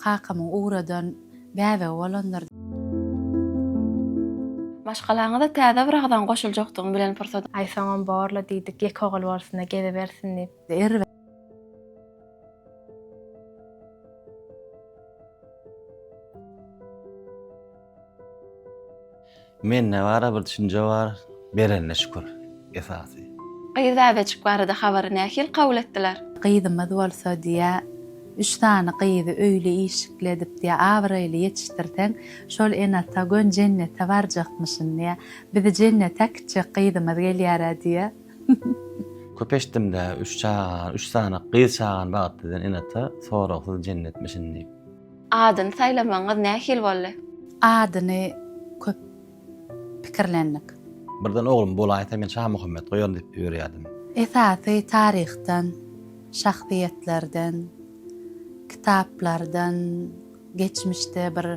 qakamyň uradan bäze bolandyr. Başgalaňyza täze bir agdan goşuljakdygyny bilen pursat Aysaňam barla diýdik, gek ogal bolsyna gede bersin diýip. Er Menne wara bir düşünje bar, berenne şükür esasy. Gyýdabçyk barada habary nähil kabul etdiler. Qyýdymyz bolsa diýe 3 tane qyýdy öýle işikledip diýe awraýly ýetişdirden şol enata gön jennete barjakmyşyn diýe bizi jennete kitçe qyýdymyz gelýär diýe. Köpeşdimde 3 tane qyýy çağan bagtdan enata soragsy jennetmişin diýip. Adyny saýlamaňyz nähil boldy? Adyny köp pikirlendik. Birden oglum bolaýta men Şah Muhammed goýan diýip ýörýärdim. Esasy tarihten, şahsiýetlerden, kitaplardan, geçmişde bir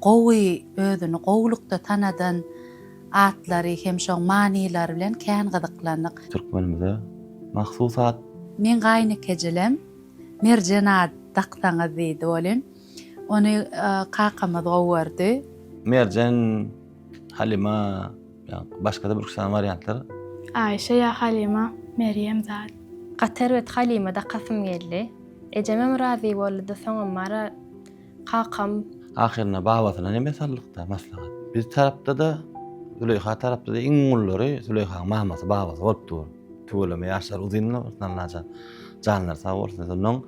gowy özüni gowlukda tanadan atlary hem şo maniler bilen kän gyzyklandyk. Türkmenimize mahsusat Men gaýny kejelem merjanat daqtaňyz diýdi bolen. Ony qakamyz gowurdy. Merjen, Halima, başga da bir kısan variantlar. Ayşe ya Halima, Meryem zat. Qatar we Halima da qasym geldi. Ejemem razy boldy, soňam mara qaqam Ahirine babasyna neme sallykda maslahat. Biz tarapda da Züleyha tarapda da iň ullary Züleyha mamasy babasy bolup dur. Tüweleme ýaşlar uzynly bolsanlar janlar sag bolsun. Sonuň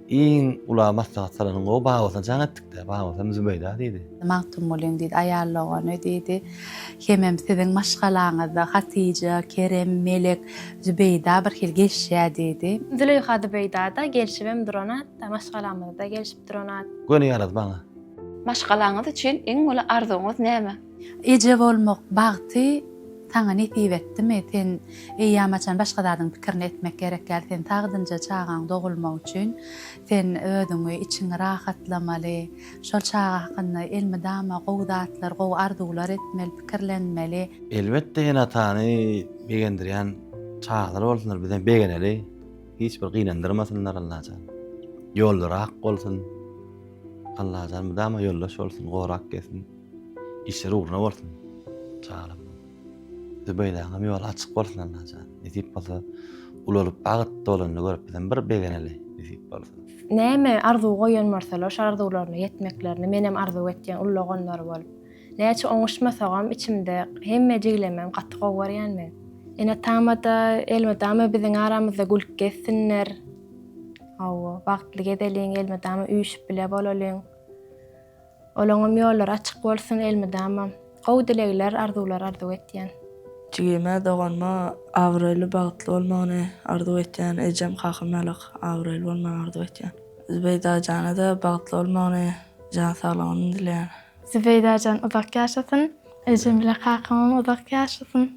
iň ula maslahat salanyň o babasyna jan etdik-de. Babasy Zübeyda diýdi. Maktum bolen diýdi, aýallagany diýdi. Hemem siziň maşgalaňyzda Hatice, Kerem, Melek, Zübeyda bir hil geçýär diýdi. Züleyha da beýdada gelşibem duranat, maşgalamyzda gelşip duranat. Göni ýaraz baňa. Maşgalaňyz üçin iň uly arzuňyz näme? Eje bolmak bagty taňa netip etdimi? Sen eýamaçan başgalardyň pikirini etmek gerek gel. Sen tagdynja çağaň dogulmak üçin sen özüňi içiňi rahatlamaly, şol çağa hakynda elmidama gowdatlar, gow arzuwlar etmeli, pikirlenmeli. Elbette enatany begendirýän çağlar bolsunlar, bizden begeneli. Hiç bir gynandyrmasynlar Allaha. Ýolları hak bolsun. Allaha mudama ýollaş bolsun, gorak gelsin. İşleri uğruna bolsun. Çağlar. Zübeydaňam ýol açyk bolsun Allaha. Netip bolsa ululup bagytda bolanyny görüp bizden bir begeneli netip bolsun. Näme arzu goýan marsalar, şo arzuwlaryna yetmeklerini menem arzu etýän ullaganlar bolup. Näçe oňuşmasagam içimde hemme jeglemem gaty gowurýan men. Ene tamada elmedama biziň aramyzda gülüp geçsinler. Awa wagtly gedeliň elmedama üýşüp bile bolalyň. Olaňam ýollar açyk bolsun elmedama. Gow dilegler, arzuwlar arzu etýän. Çigime doganma awraly bagtly bolmagyny arzu etýän, ejem kakamalyk awraly bolmagyny arzu etýän. Zübeyda jana da bagtly bolmagyny, jan saglygyny dileýän. Zübeyda jan uzak ýaşasyn, ejem bile qaqamam uzak ýaşasyn.